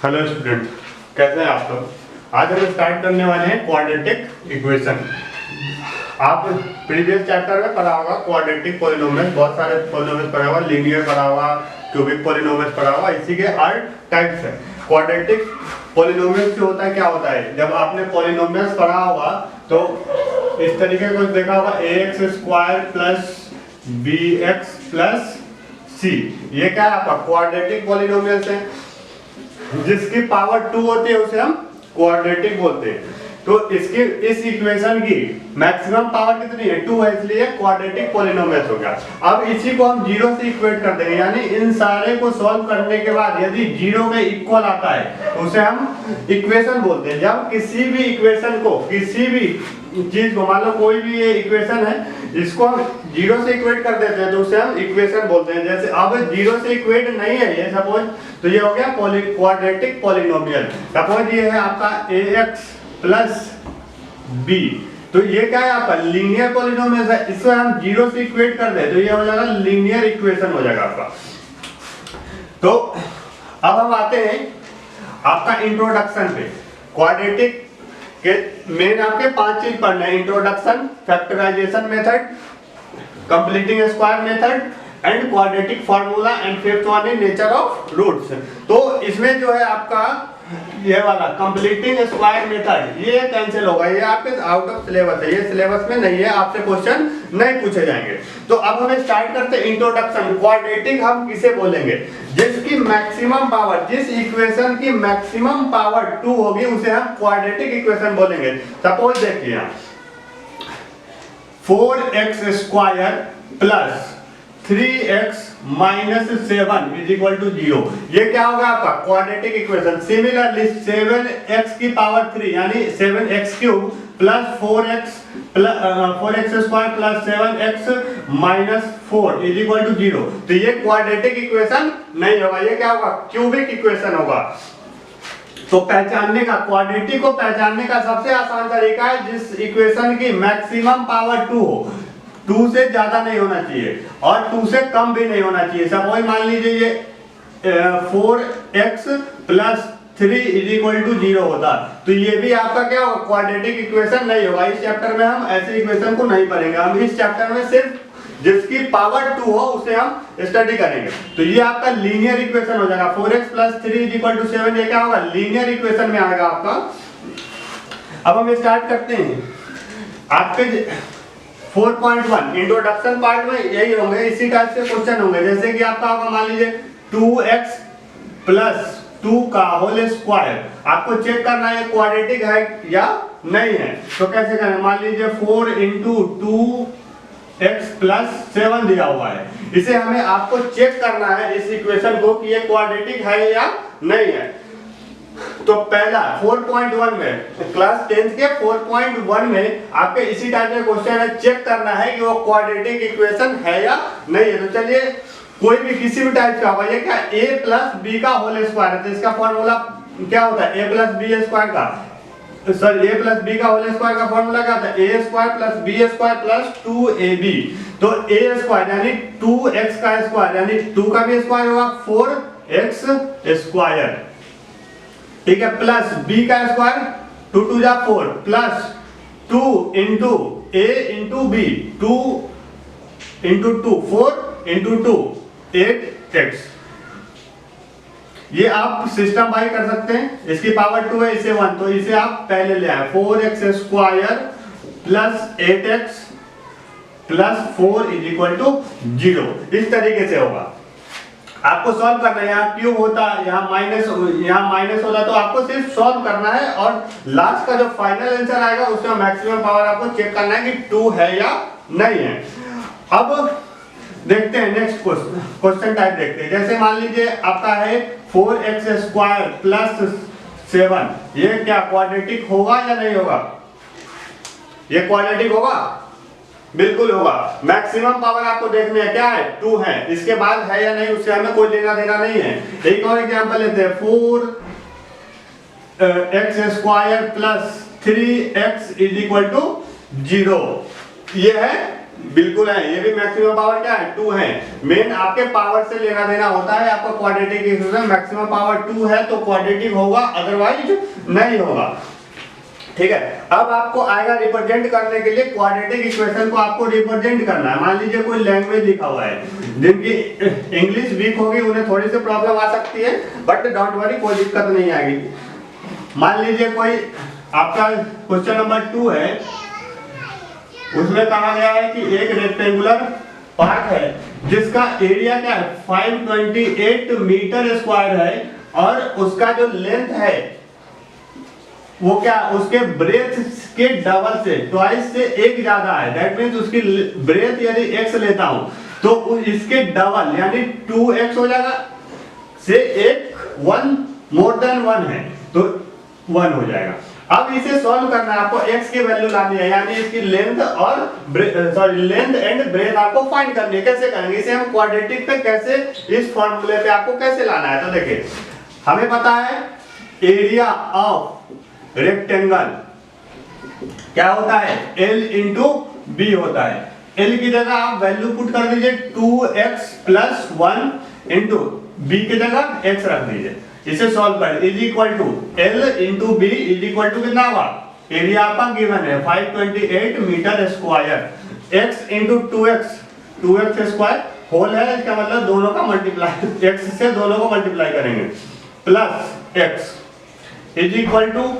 Hello student, कैसे हैं आप लोग। आज हम स्टार्ट करने वाले हैं क्वाड्रेटिक इक्वेशन। आप प्रीवियस चैप्टर में पढ़ा होगा क्वाड्रेटिक पॉलिनोमियल, बहुत सारे पॉलिनोमियल पढ़ा हुआ, लीनियर पढ़ा हुआ, क्यूबिक पॉलिनोमियल पढ़ा हुआ। इसी के 8 टाइप्स है। क्वाड्रेटिक पॉलिनोमियल से होता है, क्या होता है, जब आपने पॉलिनोमियल्स पढ़ा होगा तो इस तरीके को देखा होगा, ax² plus bx plus c। ये क्या है आपका क्वाड्रेटिक पॉलिनोमियल्स है। जिसकी पावर 2 होती है उसे हम क्वाड्रेटिक बोलते हैं। तो इसकी इस इक्वेशन की मैक्सिमम पावर कितनी है, 2 है, इसलिए क्वाड्रेटिक पॉलिनोमियल हो गया। अब इसी को हम 0 से इक्वेट कर देंगे, यानी इन सारे को सॉल्व करने के बाद यदि 0 के इक्वल आता है तो उसे हम इक्वेशन बोलते हैं। जब किसी भी इक्वेशन को, किसी भी चीज को, मान लो कोई भी ये इक्वेशन है, इसको हम 0 से इक्वेट कर देते हैं तो उसे हम इक्वेशन बोलते हैं। जैसे अब 0 से इक्वेट नहीं है ये, सपोज, तो ये हो गया क्वाड्रेटिक पॉलिनोमियल। सपोज ये है आपका ax प्लस b, तो ये क्या है आपका लीनियर पॉलिनोमियल है। इसको हम 0 से इक्वेट कर दे तो ये हो जाएगा लीनियर इक्वेशन हो जाएगा आपका। तो अब हम आते हैं आपका इंट्रोडक्शन पे। क्वाड्रेटिक के मेन आपके 5 चीज पढ़ना है: introduction, factorisation method, completing square method and quadratic formula, and fifth one है नेचर ऑफ रूट्स। तो इसमें जो है आपका ये वाला कंप्लीटिंग स्क्वायर मेथड ये कैंसिल होगा, ये आपके आउट ऑफ सिलेबस है, ये सिलेबस में नहीं है, आपसे क्वेश्चन नहीं पूछे जाएंगे। तो अब हमें स्टार्ट करते हैं इंट्रोडक्शन। क्वाड्रेटिक हम किसे बोलेंगे, जिसकी मैक्सिमम पावर, जिस इक्वेशन की मैक्सिमम पावर 2 होगी उसे हम क्वाड्रेटिक इक्वेशन बोलेंगे। सपोज देखिए 4x² plus 3x minus 7 is equal to 0। ये क्या होगा आपका क्वाड्रेटिक इक्वेशन। सिमिलरली 7x की पावर 3 यानी 7x³ plus 4x square plus 7x minus 4 is equal to 0। तो ये क्वाड्रेटिक इक्वेशन नहीं होगा, ये क्या होगा, क्यूबिक इक्वेशन होगा। तो पहचानने का, क्वाड्रेटिक को पहचानने का सबसे आसान तरीका है जिस इक्वेशन की मैक्सिमम पावर 2 हो, 2 से ज्यादा नहीं होना चाहिए और 2 से कम भी नहीं होना चाहिए। सपोज मान लीजिए ये 4x plus 3 is equal to 0 होता, तो ये भी आपका क्या होगा, क्वाड्रेटिक इक्वेशन नहीं होगा। इस चैप्टर में हम ऐसे इक्वेशन को नहीं पढ़ेंगे, हम इस चैप्टर में सिर्फ जिसकी पावर 2 हो उसे हम स्टडी करेंगे। तो ये आपका लीनियर इक्वेशन हो जाएगा। 4x plus 3 is equal to 7, ये क्या होगा, लीनियर इक्वेशन में आएगा आपका। अब हम स्टार्ट करते हैं आपके 4.1 इंट्रोडक्शन पार्ट में। यही होंगे, इसी टाइप से क्वेश्चन होंगे। जैसे कि आपका होगा, मान लीजिए 2x प्लस 2 का होल स्क्वायर, आपको चेक करना है क्वाड्रेटिक है या नहीं है। तो कैसे करें, मान लीजिए 4 इंटू 2x प्लस 7 दिया हुआ है, इसे हमें आपको चेक करना है इस इक्वेशन को कि ये क्वाड्रेटिक है या नहीं है। तो पहला 4.1 में, क्लास 10th के 4.1 में आपके इसी टाइप का क्वेश्चन है, चेक करना है कि वो क्वाड्रेटिक इक्वेशन है या नहीं है। तो चलिए कोई भी किसी भी टाइप का होगा, ये क्या, a प्लस b का होल स्क्वायर है, तो इसका फॉर्मूला क्या होता है, a प्लस b स्क्वायर का, सॉरी a प्लस b का होल स्क्वायर का फॉर्मूला क्या होता है, a square plus b square plus 2ab। तो a स्क्वायर यानी 2x का स्क्वायर यानी 2 का भी स्क्वायर होगा 4x स्क्वायर, ठीक है, प्लस b का स्क्वायर 2 2 जा 4 plus 2 into a into b, 2 into 2 4 into 2 8x। ये आप सिस्टम बाई कर सकते हैं, इसकी पावर 2 है, इसे 1, तो इसे आप पहले ले आए 4x square plus 8x plus 4 is equal to 0। इस तरीके से होगा, आपको सॉल्व करना है। यहाँ क्यूब होता, यहाँ माइनस होता, तो आपको सिर्फ सॉल्व करना है और लास्ट का जो फाइनल आंसर आएगा उसमें मैक्सिमम पावर आपको चेक करना है कि 2 है या नहीं है। अब देखते हैं नेक्स्ट क्वेश्चन टाइप देखते हैं। जैसे मान लीजिए आपका है 4x स्क्वायर प्लस 7, ये क्या क्वाड्रेटिक होगा या नहीं होगा, ये क्वाड्रेटिक होगा, बिल्कुल होगा। मैक्सिमम पावर आपको देखने है क्या है, 2 है, इसके बाद है या नहीं उससे हमें कोई लेना देना नहीं है। एक और एग्जांपल लेते हैं 4x square plus 3x is equal to 0, ये है बिल्कुल है, ये भी मैक्सिमम पावर क्या है 2 है। मेन आपके पावर से लेना देना होता है, आपका क्वाड्रेटिक इक्वेशन मैक्सिमम पावर 2 है तो क्वाड्रेटिक होगा, अदरवाइज नहीं होगा। ठीक है, अब आपको आएगा रिप्रेजेंट करने के लिए क्वाड्रेटिक इक्वेशन को आपको रिप्रेजेंट करना है। मान लीजिए कोई लैंग्वेज लिखा हुआ है, जिनकी इंग्लिश वीक होगी उन्हें थोड़ी सी प्रॉब्लम आ सकती है, बट डोंट वरी कोई दिक्कत नहीं आएगी। मान लीजिए कोई आपका क्वेश्चन नंबर 2 है, उसमें कहा गया है कि एक रेक्टेंगुलर पार्क है जिसका एरिया क्या है 528 मीटर स्क्वायर है और उसका जो लेंथ है वो क्या उसके ब्रेथ के डबल से ट्वाइस से एक ज्यादा है। दैट मींस उसकी ब्रेथ यदि x लेता हूं तो इसके डबल यानी 2x हो जाएगा, से एक 1 मोर देन 1 है तो 1 हो जाएगा। अब इसे सॉल्व करना है, आपको x की वैल्यू लानी है, यानी इसकी लेंथ और लेंथ एंड ब्रेथ आपको फाइंड करनी है। कैसे करेंगे इसे हम क्वाड्रेटिक पे, कैसे इस फॉर्मूले पे आपको कैसे लाना है। तो देखिए हमें पता है एरिया ऑफ रेक्टेंगल क्या होता है L इंटू बी होता है। L की जगह आप वैल्यू पुट कर दीजिए 2x प्लस 1 इंटू बी की जगह x रख दीजिए। इसे सॉल्व कर is equal to L into b is equal to कितना होगा, एरिया आपका गिवन है 528 metre square, x into 2x square whole है, इसका मतलब दोनों का मल्टीप्लाई, x से दोनों को मल्टीप्लाई करेंगे, plus x is equal to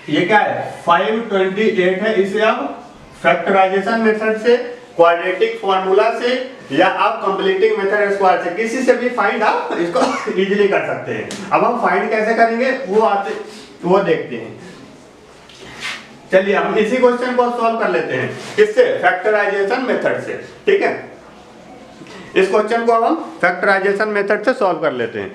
ये क्या है 528 है। इसे आप फैक्टराइजेशन मेथड से, क्वाड्रेटिक फार्मूला से या आप कंप्लीटिंग मेथड स्क्वायर से, किसी से भी फाइंड आप इसको इजीली कर सकते हैं। अब हम फाइंड कैसे करेंगे वो देखते हैं। चलिए हम इसी क्वेश्चन को सॉल्व कर लेते हैं, किससे, फैक्टराइजेशन मेथड से। ठीक है, इस क्वेश्चन को अब हम फैक्टराइजेशन मेथड से सॉल्व कर लेते हैं।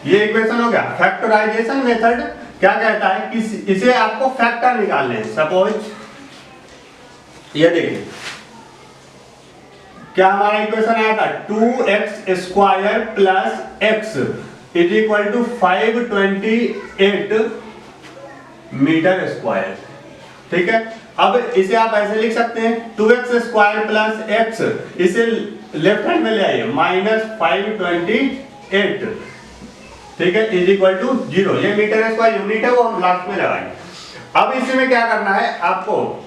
ये इक्वेशन हो गया। फैक्टराइजेशन मेथड क्या कहता है कि इसे आपको फैक्टर निकालने हैं। सपोज ये देखिए क्या हमारा इक्वेशन आया था 2x square plus x is equal to 528 metre square. ठीक है, अब इसे आप ऐसे लिख सकते हैं 2x स्क्वायर प्लस x, इसे लेफ्ट हैंड में ले आइए -528, ठीक है, इज इक्वल टू 0। ये मीटर स्क्वायर यूनिट है, वो हम लास्ट में लगाएंगे। अब इसमें क्या करना है, आपको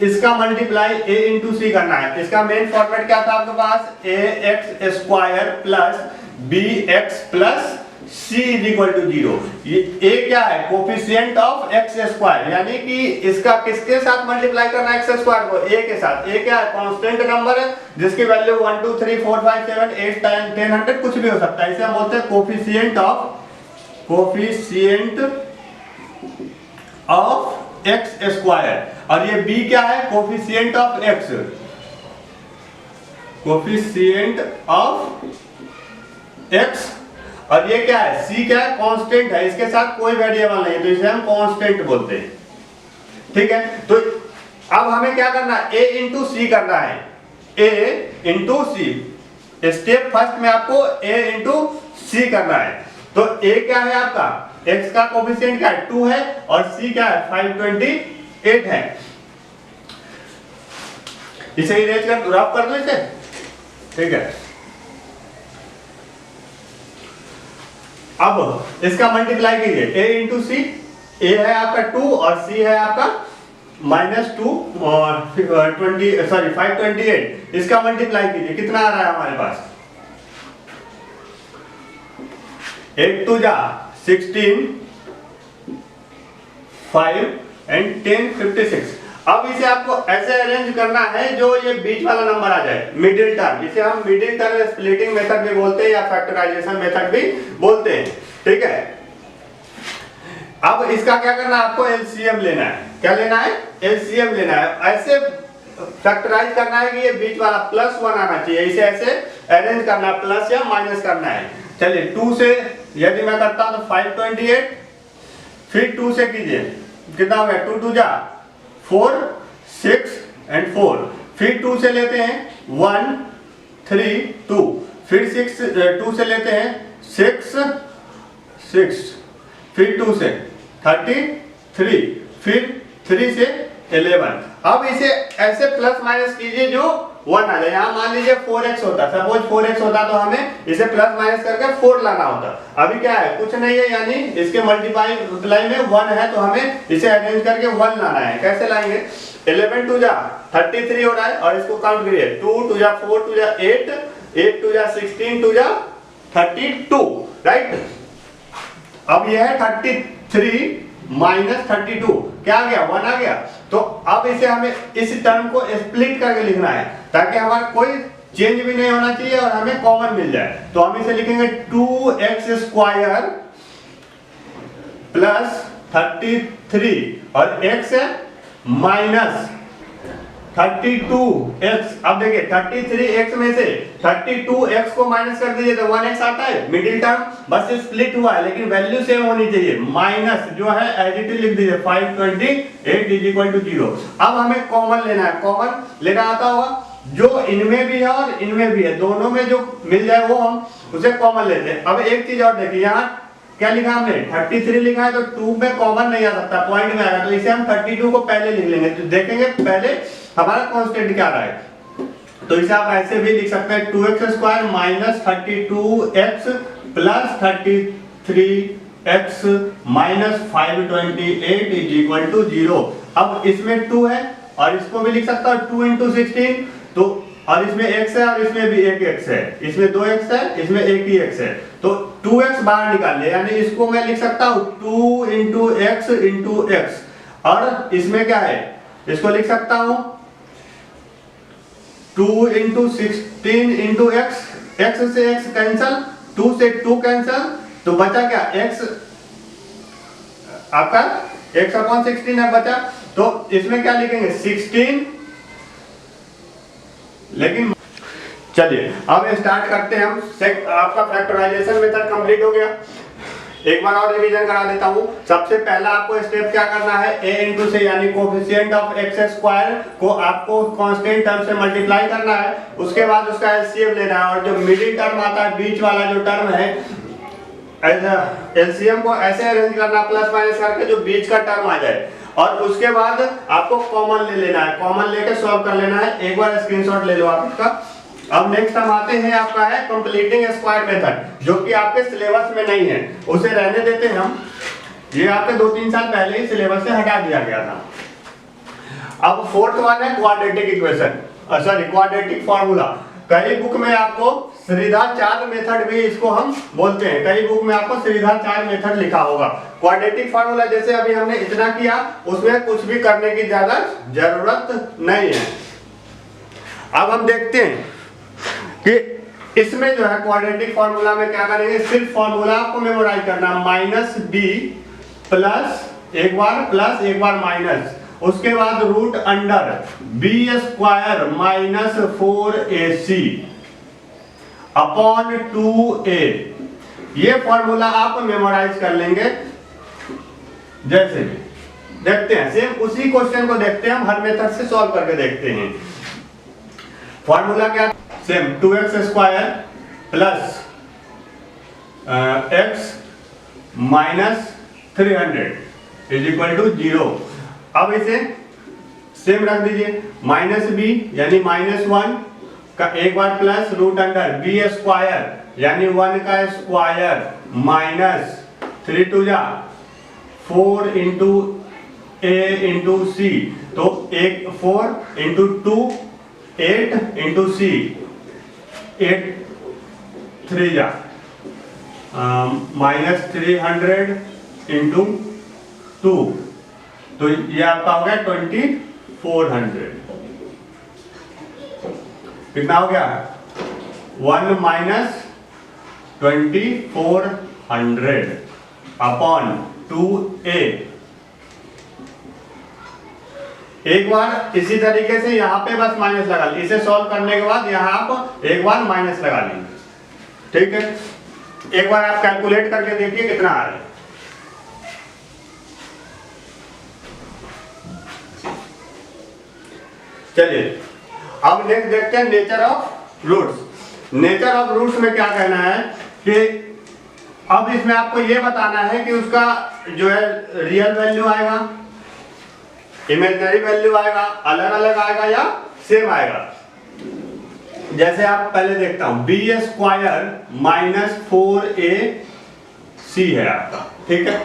इसका मल्टीप्लाई a इंटू सी करना है। इसका मेन फॉर्मेट क्या था आपके पास, ax square plus bx plus c is equal to 0। ये a क्या है, कोफिशिएंट ऑफ x स्क्वायर, यानी कि इसका किसके साथ मल्टीप्लाई करना है, x स्क्वायर को a के साथ। a क्या है, कांस्टेंट नंबर है जिसकी वैल्यू 1 2 3 4 5 7 8 10 100 कुछ भी हो सकता है। इसे हम बोलते हैं कोफिशिएंट ऑफ x स्क्वायर, और ये b क्या है, coefficient of x, coefficient of x, और ये क्या है, c क्या है, कांस्टेंट है, इसके साथ कोई वेरिएबल नहीं, तो इसे हम कांस्टेंट बोलते हैं। ठीक है, तो अब हमें क्या करना है, a इंटू सी करना है, a into c. Step first में आपको a इंटू सी करना है। तो a क्या है आपका, x का कोफिशिएंट क्या है 2 है, और c क्या है 528 है। इसे इरेज कर रफ कर दो इसे। ठीक है, अब इसका मल्टीप्लाई कीजिए a इंटू सी। a है आपका 2 और c है आपका -2 और 528। इसका मल्टीप्लाई कीजिए, कितना आ रहा है हमारे पास, 8 2 जा 16, 5 and 10 56। अब इसे आपको ऐसे अरेंज करना है जो ये बीच वाला नंबर आ जाए, मिडिल टर्म। इसे हम मिडिल टर्म स्प्लिटिंग मेथड भी बोलते हैं या फैक्टराइजेशन मेथड भी बोलते हैं। ठीक है, अब इसका क्या करना है, आपको एलसीएम लेना है। क्या लेना है, एलसीएम लेना है। ऐसे फैक्टराइज करना है कि ये बीच वाला +1 आना चाहिए। इसे ऐसे अरेंज करना है, प्लस या माइनस करना है। चलिए 2 से यदि मैं करता हूं तो 528, फिर 2 से कीजिए, कितना हो गया, 2 2 जा 4 6 and 4, फिर 2 से लेते हैं 1 3 2, फिर 2 से लेते हैं 6 6, फिर 2 से 30 3, फिर 3 से 11। अब इसे ऐसे प्लस माइनस कीजिए जो 1 आ जाए। यहाँ मान लीजिए 4x होता, सपोज 4x होता तो हमें इसे प्लस माइनस करके 4 लाना होता। अभी क्या है, कुछ नहीं है, यानी इसके मल्टीप्लाई में 1 है तो हमें इसे अरेंज करके 1 लाना है। कैसे लाएंगे, 11 टू जा 33 हो रहा है और इसको काउंट करिए, 2 टू जा 4 टू जा 8, 8 टू जा 16 टू जा 32, राइट। अब यह है 33 माइनस 32, क्या आ गया, 1 आ गया। तो अब इसे हमें इस टर्म को स्प्लिट करके लिखना है ताकि हमारा कोई चेंज भी नहीं होना चाहिए और हमें कॉमन मिल जाए। तो हम इसे लिखेंगे 2x स्क्वायर प्लस 33 और x है माइनस 32x। अब देखिए 33x में से 32x को माइनस कर दीजिए तो 1x आता है, मिडिल टर्म बस स्प्लिट हुआ है लेकिन वैल्यू सेम होनी चाहिए। माइनस जो है एज इट इज लिख दीजिए 528 इज इक्वल टू 0। अब हमें कॉमन लेना है, कॉमन लेना आता होगा, जो इनमें भी है और इनमें भी है, दोनों में जो मिल जाए वो हम उसे कॉमन लेते हैं। अब एक चीज और देखिए, यहाँ क्या लिखा हमने, 33 लिखा है तो 2 में कॉमन नहीं आ सकता, पॉइंट में आएगा, तो इसे हम 32 को पहले लिख लेंगे। तो देखेंगे पहले हमारा कांस्टेंट क्या रहा है। तो इसे आप ऐसे भी लिख सकते हैं 2x square minus 32x plus 33x minus 528 is equal to 0। अब इसमें 2 है और इसको भी लिख सकता हूं 2 इंटू 16, तो और इसमें x है और इसमें भी एक x है, इसमें 2x है, इसमें एक ही x है, तो 2x बाहर निकाल लिया, यानी इसको मैं लिख सकता हूं 2 इंटू x, और इसमें क्या है, इसको लिख सकता हूं 2 इंटू 16 इंटू x, x से x कैंसल, 2 से 2 कैंसल, तो बचा क्या, x आपका x अपॉन 16 है बचा। तो इसमें क्या लिखेंगे 16, लेकिन चलिए अब स्टार्ट करते हैं हम। आपका फैक्टराइजेशन मेथड कंप्लीट हो गया, एक बार और रिवीजन करा देता हूं। सबसे पहला आपको स्टेप क्या करना है, a इंटू से यानी कोफिशिएंट ऑफ x स्क्वायर को आपको कांस्टेंट टर्म से मल्टीप्लाई करना है, उसके बाद उसका एलसीएम लेना है, और जो मिडिल टर्म आता है, बीच वाला जो टर्म है, एलसीएम को ऐसे अरेंज करना प्लस माइनस करके जो बीच का टर्म आ जाए, और उसके बाद आपको कॉमन ले लेना है, कॉमन लेके सॉल्व कर लेना है। एक बार स्क्रीनशॉट ले लो आप इसका। अब नेक्स्ट हम आते हैं, आपका है कंप्लीटिंग स्क्वायर मेथड, जो कि आपके सिलेबस में नहीं है, उसे रहने देते हैं हम, ये आपके 2-3 साल पहले ही सिलेबस से हटा दिया गया था। अब फोर्थ वन है quadratic equation, sorry quadratic formula. कई बुक में आपको श्रीधाचार्य मेथड भी इसको हम बोलते हैं, कई बुक में आपको श्रीधाचार्य मेथड लिखा होगा। क्वाड्रेटिक फार्मूला जैसे अभी हमने इतना किया, उसमें कुछ भी करने की ज्यादा जरूरत नहीं है। अब हम देखते हैं कि इसमें जो है क्वाड्रेटिक फार्मूला में क्या करेंगे, सिर्फ फार्मूला आपको मेमोराइज करना, माइनस बी प्लस एक बार माइनस, उसके बाद root under b square minus 4ac upon 2a। ये फॉर्मूला आप मेमोराइज कर लेंगे। जैसे देखते हैं, सेम उसी क्वेश्चन को देखते हैं हम, हर मेथड से सॉल्व करके देखते हैं। फॉर्मूला क्या, same 2x square plus x minus 300 is equal to 0। अब इसे सेम रख दीजिए, माइनस बी यानी -1 का एक बार plus root under b square यानी 1 का स्क्वायर माइनस 3 टू जा 4 इंटू a इंटू सी, तो 4 इंटू 2 8 इंटू सी, 8 3 जा माइनस 300 इंटू 2, तो ये आपका हो गया 2400। कितना हो गया, 1 माइनस 2400 अपॉन 2a। एक बार इसी तरीके से यहाँ पे बस माइनस लगा ली, इसे सॉल्व करने के बाद यहाँ आप एक बार माइनस लगा लीजिए, ठीक है। एक बार आप कैलकुलेट करके देखिए कितना आ रहा है। चलिए अब नेक्स्ट देखते हैं nature of roots. Nature of roots में क्या कहना है कि अब इसमें आपको ये बताना है कि उसका जो है रियल वैल्यू आएगा, इमेजिनरी वैल्यू आएगा, अलग अलग आएगा या सेम आएगा। जैसे आप पहले देखता हूं, बी स्क्वायर माइनस 4ac है आपका, ठीक है,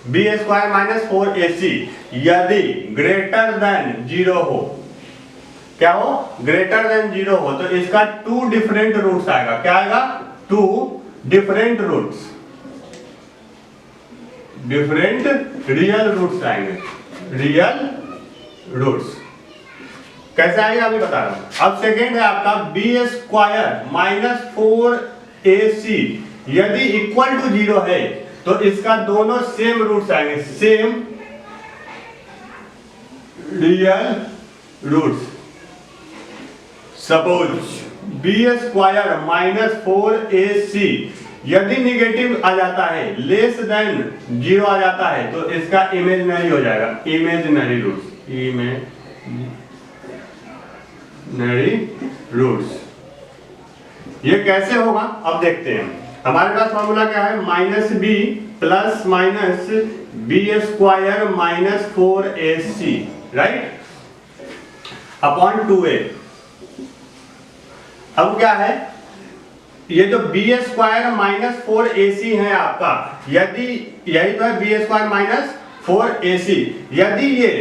बी स्क्वायर माइनस 4ac यदि ग्रेटर देन 0 हो, क्या हो, ग्रेटर देन 0 हो, तो इसका 2 डिफरेंट रूट्स आएगा। क्या आएगा, 2 different roots, different real roots आएंगे, रियल रूट्स। कैसे आएगा अभी बता रहा हूं। अब सेकेंड है आपका बी स्क्वायर माइनस 4ac यदि इक्वल टू 0 है तो इसका दोनों सेम रूट्स आएंगे, same real roots. Suppose b square minus 4ac यदि निगेटिव आ जाता है, लेस देन 0 आ जाता है, तो इसका इमेजिनरी हो जाएगा, इमेजिनरी रूट्स, इमेजिनरी रूट्स। ये कैसे होगा अब देखते हैं। हमारे पास फॉर्मूला क्या है, minus b plus minus b square minus 4ac right upon 2a। अब क्या है, ये जो बी स्क्वायर माइनस 4ac है आपका, यदि यही तो है बी स्क्वायर माइनस 4ac, यदि ये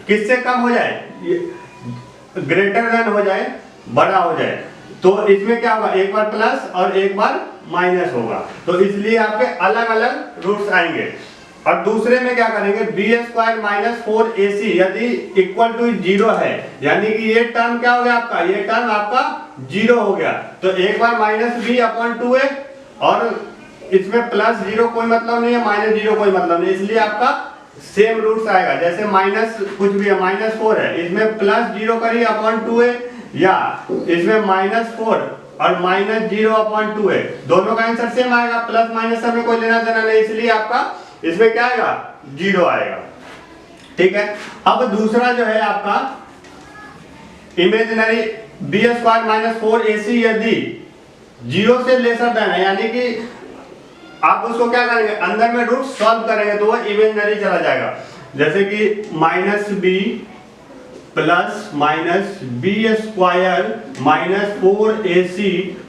किससे कम हो जाए, ग्रेटर देन हो जाए, बड़ा हो जाए, तो इसमें क्या होगा, एक बार प्लस और एक बार माइनस होगा, तो इसलिए आपके अलग अलग रूट्स आएंगे। और दूसरे में क्या करेंगे, बी स्क्वायर माइनस 4ac यदि इक्वल टू 0 है, यानी कि ये टर्म क्या हो गया आपका, ये टर्म आपका 0 हो गया, तो एक बार माइनस बी अपॉन 2a, और इसमें प्लस 0 कोई मतलब नहीं है, माइनस 0 कोई मतलब नहीं, इसलिए आपका सेम रूट्स आएगा। जैसे माइनस कुछ भी है, माइनस 4 है, इसमें प्लस 0 करिए अपॉन 2a, या इसमें माइनस 4 और माइनस 0 अपॉन 2a, दोनों का आंसर सेम आएगा, प्लस माइनस में कोई लेना देना नहीं, इसलिए आपका इसमें क्या आएगा, 0 आएगा, ठीक है। अब दूसरा जो है आपका imaginary B square minus 4ac यदि 0 से लेसर देन है, यानी कि आप उसको क्या करेंगे, अंदर में रूट सॉल्व करेंगे तो वो इमेजिनरी चला जाएगा। जैसे कि minus b plus minus b square minus 4ac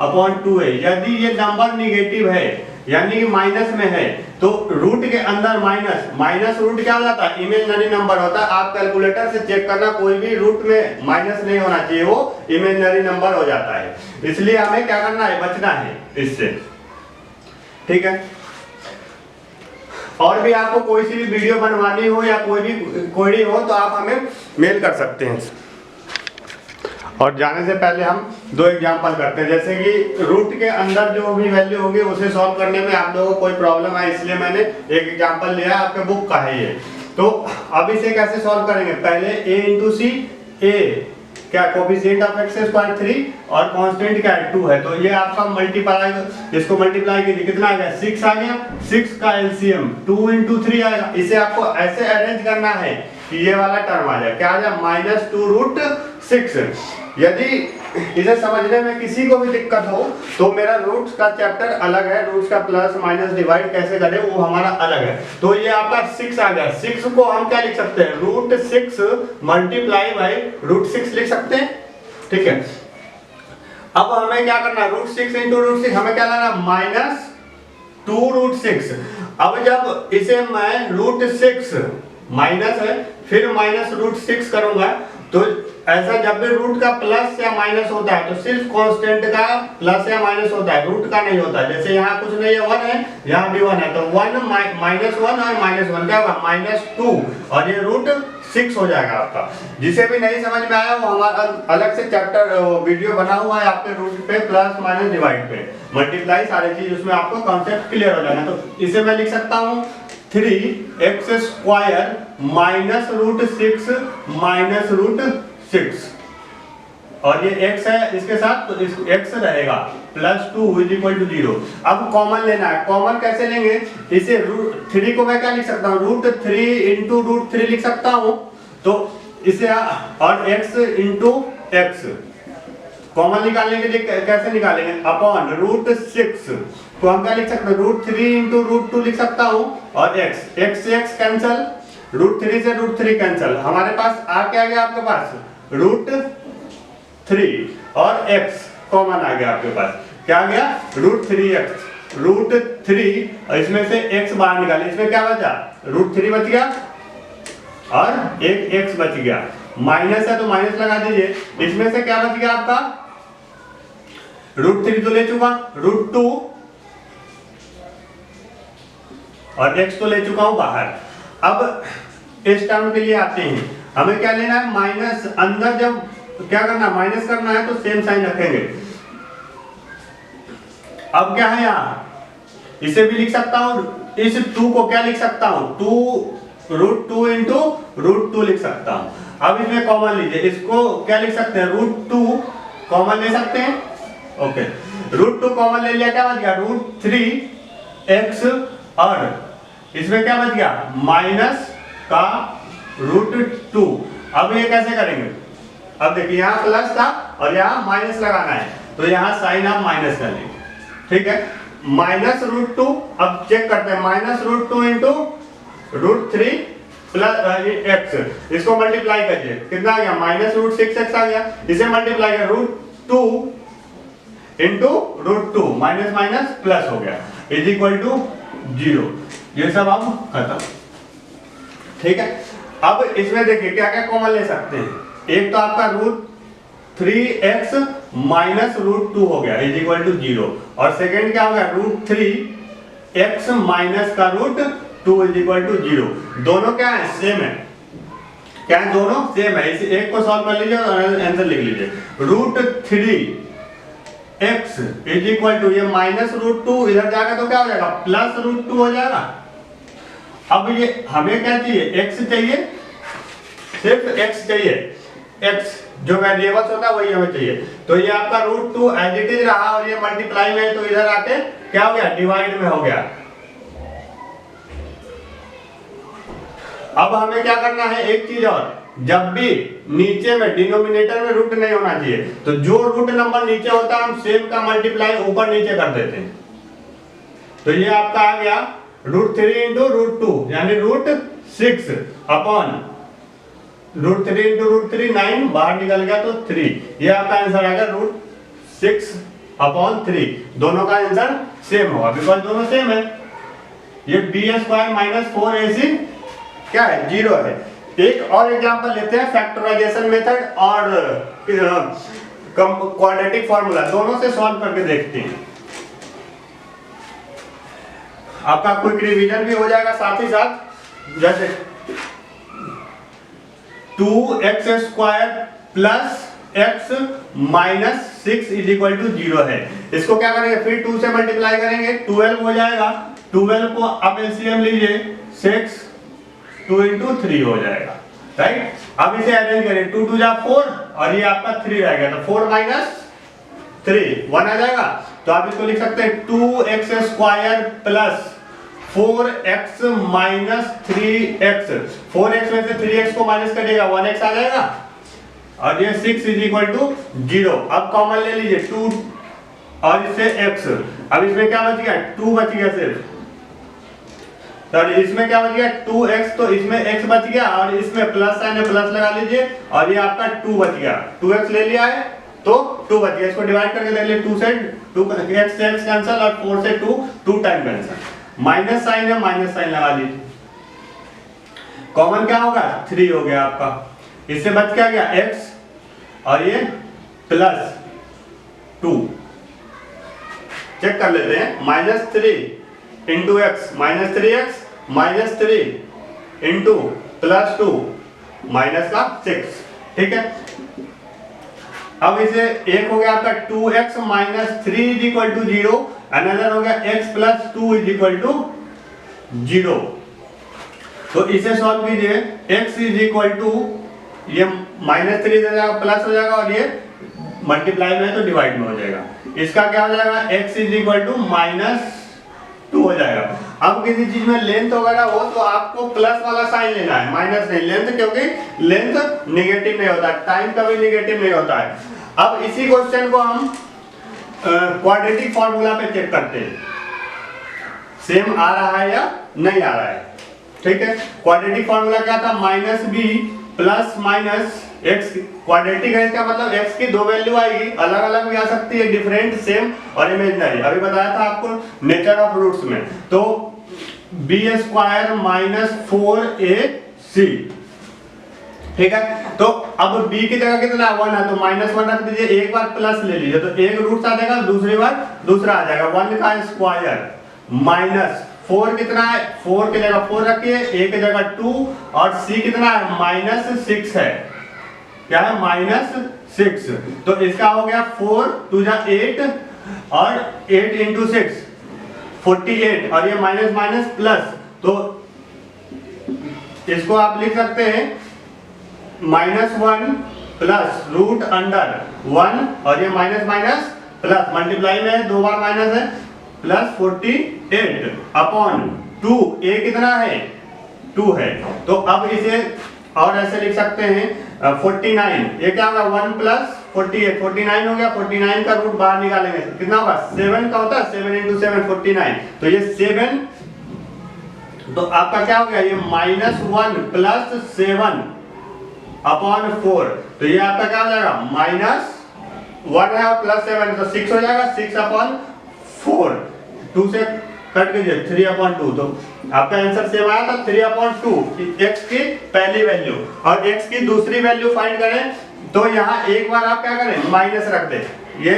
upon 2a, यदि ये नंबर निगेटिव है, यानी कि माइनस में है, तो रूट के अंदर माइनस, माइनस रूट क्या हो जाता है, इमेजिनरी नंबर होता है। आप कैलकुलेटर से चेक करना, कोई भी रूट में माइनस नहीं होना चाहिए, वो इमेजिनरी नंबर हो जाता है। इसलिए हमें क्या करना है, बचना है इससे, ठीक है। और भी आपको कोई सी भी वीडियो बनवानी हो या कोई भी क्वेरी हो तो आप हमें मेल कर सकते हैं। और जाने से पहले हम 2 एग्जांपल करते हैं, जैसे कि रूट के अंदर जो भी वैल्यू होगी उसे सॉल्व करने में आप लोगों को कोई प्रॉब्लम है, इसलिए मैंने एक एग्जांपल लिया है, आपके बुक का है ये। तो अब इसे कैसे सॉल्व करेंगे, पहले a इंटू सी, a क्या कोफिशिएंट ऑफ एक्स स्क्वायर 3 और कांस्टेंट क्या है 2 है, तो ये आपका मल्टीप्लाई, इसको मल्टीप्लाई कीजिए, कितना आ गया, 6 आ गया, 6 का एलसीएम 2 इंटू 3 आएगा। इसे आपको ऐसे अरेंज करना है कि ये वाला टर्म आ जाए, क्या आ जाए, माइनस 2 रूट 6। यदि इसे समझने में किसी को भी दिक्कत हो तो मेरा रूट्स का चैप्टर अलग है, रूट्स का प्लस माइनस डिवाइड कैसे करें वो हमारा अलग है। तो ये आपका 6 आ गया, 6 को हम क्या लिख सकते हैं, रूट 6 मल्टीप्लाई बाई रूट 6 लिख सकते हैं, ठीक है। अब हमें क्या करना है, रूट 6 इंटू रूट 6 हमें क्या लाना, माइनस 2 रूट 6। अब जब इसे मैं रूट 6 माइनस है फिर माइनस रूट 6 करूंगा, तो ऐसा जब भी रूट का प्लस या माइनस होता है तो सिर्फ कांस्टेंट का प्लस या माइनस होता है, रूट का नहीं होता। जैसे यहाँ कुछ नहीं है, 1 है, यहाँ भी 1 है, तो 1 माइनस 1 और माइनस 1 क्या होगा, माइनस 2, और ये रूट 6 हो जाएगा आपका। जिसे भी नहीं समझ में आया वो हमारा अलग से चैप्टर वीडियो बना हुआ है आपके रूट पे, प्लस माइनस डिवाइड पे, मल्टीप्लाई सारी चीज, उसमें आपको कॉन्सेप्ट क्लियर हो जाएगा। तो इसे मैं लिख सकता हूँ 3x square minus root 6 minus root 6, और ये x है इसके साथ, तो इस x रहेगा प्लस 2 इज इक्वल टू 0। अब कॉमन लेना है, कॉमन कैसे लेंगे, इसे रूट 3 को मैं क्या लिख सकता हूँ, रूट 3 इंटू रूट 3 लिख सकता हूँ, तो इसे और x इंटू x कॉमन निकालने के लिए कैसे निकालेंगे, अपॉन √6 तो हम क्या लिख सकते हैं, √3 इंटू √2 लिख सकता हूं, और x से x कैंसल, √3 से √3 कैंसल, हमारे पास आ क्या गया आपके पास √3 और x कॉमन आ गया आपके पास, क्या आ गया √3x, √3 और इसमें से x बाहर निकाले, इसमें क्या बचा √3 बच गया और एक x बच गया, माइनस है तो माइनस लगा दीजिए, इसमें से क्या बच गया आपका √3 तो ले चुका, √2 और x तो ले चुका हूं बाहर। अब इस टर्म के लिए आते हैं, हमें क्या लेना है माइनस, अंदर जब क्या करना माइनस करना है तो सेम साइन रखेंगे। अब क्या है यहाँ, इसे भी लिख सकता हूं, इस 2 को क्या लिख सकता हूं, √2 इंटू √2 लिख सकता हूं। अब इसमें कॉमन लीजिए, इसको क्या लिख सकते हैं √2 कॉमन ले सकते हैं, ओके √2 कॉमन ले लिया, क्या बच गया √3x और इसमें क्या बच गया माइनस का √2। अब ये कैसे करेंगे, अब देखिए यहाँ प्लस था और यहाँ माइनस लगाना है, तो यहाँ साइन आप माइनस कर लेंगे, ठीक है माइनस √2। अब चेक करते हैं -√2 इंटू √3 प्लस x, इसको मल्टीप्लाई करिए, कितना आ गया -√6x आ गया, इसे मल्टीप्लाई कर √2 इंटू √2 माइनस माइनस प्लस हो गया इज इक्वल टू 0। ये सब अब खत्म, ठीक है। अब इसमें देखिए क्या क्या कॉमन ले सकते हैं, एक तो आपका √3x माइनस √2 हो गया इज इक्वल टू 0, और सेकेंड क्या हो गया √3x माइनस का √2 इज इक्वल टू 0। दोनों क्या है सेम है, क्या है दोनों सेम है, इस एक को सॉल्व कर लीजिए और आंसर लिख लीजिए, √3x इज इक्वल टू ये माइनस √2 इधर जाएगा तो क्या हो जाएगा प्लस √2 हो जाएगा। अब ये हमें क्या चाहिए x चाहिए, सिर्फ x चाहिए, x जो वेरिएबल्स होता है वही हमें चाहिए, तो ये आपका √2 एज इट इज रहा और ये मल्टीप्लाई में तो इधर आके क्या हो गया डिवाइड में हो गया। अब हमें क्या करना है एक चीज और, जब भी नीचे में डिनोमिनेटर में रूट नहीं होना चाहिए, तो जो रूट नंबर नीचे होता है हम सेम का मल्टीप्लाई ऊपर नीचे कर देते हैं, तो ये आपका आ गया √3 इंटू √2 यानी √6 अपॉन √3 इंटू √3 9 बाहर निकल गया तो 3, ये आपका आंसर आएगा √6 अपॉन 3। दोनों का आंसर सेम होगा बिकॉज दोनों सेम है। ये b² माइनस 4ac क्या है 0 है। एक और एग्जांपल लेते हैं फैक्टराइजेशन मेथड और क्वाड्रेटिक फार्मूला, दोनों से सॉल्व करके देखते हैं, आपका क्विक रिवीजन भी हो जाएगा साथ ही साथ। जैसे 2x² plus x minus 6 is equal to 0 है, इसको क्या करेंगे फिर 2 से मल्टीप्लाई करेंगे 12 हो जाएगा, 12 को अब एलसीएम लीजिए 6 2 इंटू 3 हो जाएगा, राइट। अब इसे अरेंज करें 2 2 जा 4 और ये आपका 3 रहेगा, तो 4 माइनस 3 1 आ जाएगा, तो आप इसको लिख सकते हैं 2x² plus 4x minus 3x, 4x में से 3x को माइनस करिएगा 1x आ जाएगा और ये 6 इज इक्वल टू 0। अब कॉमन ले लीजिए 2 और इससे x, अब इसमें क्या बच गया 2 बच गया सिर्फ, तो इसमें क्या बच गया 2x, तो इसमें x बच गया और इसमें प्लस साइन है प्लस लगा लीजिए और ये आपका 2 बच गया, 2x ले लिया है तो 2 बच गया, इसको डिवाइड करके देख लिए 2 से 2 x से x कैंसिल और 4 से 2 टाइम कैंसिल, माइनस साइन है माइनस साइन लगा लीजिए, कॉमन क्या होगा 3 हो गया आपका, इससे बच क्या गया x और ये प्लस 2, चेक कर लेते हैं -3 into x minus 3x minus 3 into plus 2 minus का 6, ठीक है। अब इसे एक हो गया आपका 2x minus 3 is equal to 0, another हो गया x plus 2 is equal to 0, तो इसे सॉल्व कीजिए x इज इक्वल टू ये -3 हो जाएगा प्लस हो जाएगा और ये मल्टीप्लाई में तो डिवाइड में हो जाएगा, इसका क्या हो जाएगा x इज इक्वल टू -2 हो जाएगा। अब किसी चीज में लेंथ वगैरह हो तो आपको प्लस वाला साइन लेना है, माइनस नहीं, लेंथ क्योंकि लेंथ नेगेटिव नहीं होता, टाइम कभी नेगेटिव नहीं होता है। अब इसी क्वेश्चन को हम क्वाड्रेटिक फॉर्मूला पे चेक करते हैं, सेम आ रहा है या नहीं आ रहा है। ठीक है, क्वाड्रेटिक फॉर्मूला क्या था, minus b plus minus x. Quadratic है इसका मतलब एक्स की दो वैल्यू आएगी, अलग अलग भी आ सकती है, डिफरेंट, सेम और इमेजिनरी। अभी बताया था आपको नेचर ऑफ रूट्स में। तो बी स्क्वायर माइनस 4ac। ठीक है, तो अब b की जगह कितना 1 है, तो -1 रख दीजिए, एक बार प्लस ले लीजिए तो एक रूट आ जाएगा, दूसरी बार दूसरा आ जाएगा। 1 का स्क्वायर माइनस 4 कितना है, 4 की जगह 4 रखिए, a की जगह 2 और c कितना है -6 है। क्या है -6। तो इसका हो गया 4 2 जा 8 और 8 इंटू 6 48 और ये माइनस माइनस प्लस, तो इसको आप लिख सकते हैं -1 प्लस रूट अंडर 1 और ये माइनस माइनस प्लस, मल्टीप्लाई में दो बार माइनस है, प्लस 48 अपॉन 2, a कितना है 2 है। तो अब इसे और ऐसे लिख सकते हैं 49, ये क्या होगा 1 प्लस 48, 49 हो गया। 49 का रूट बाहर निकालेंगे कितना होगा 7 का होता है, 7 इंटू 7 49, तो ये 7, तो आपका क्या हो गया ये -1 प्लस 7 अपॉन 4, तो ये आपका क्या हो जाएगा -1 है और प्लस 7 तो 6 हो जाएगा, 6 अपॉन 4, 2 से कट कीजिए 3 अपॉन 2, तो आपका आंसर सेम आया था 3 अपॉन 2 x की पहली वैल्यू। और x की दूसरी वैल्यू फाइंड करें तो यहाँ एक बार आप क्या करें माइनस रख दें, ये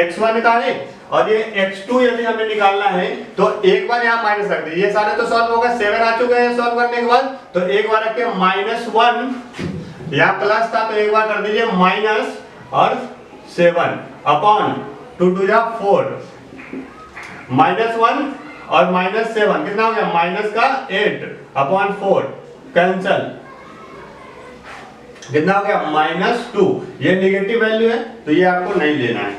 x1 का है और ये x2 यदि हमें निकालना है तो एक बार यहाँ माइनस रख दीजिए। ये सारे तो सॉल्व हो गए, 7 आ चुके हैं सॉल्व करने के बाद, तो एक बार रखिए -1, यहाँ प्लस था तो एक बार कर दीजिए माइनस और 7 अपॉन 2 2 जा 4, -1 और -7 कितना हो गया माइनस का 8 अपॉन 4 कैंसल, कितना हो गया -2। ये नेगेटिव वैल्यू है तो ये आपको नहीं लेना है।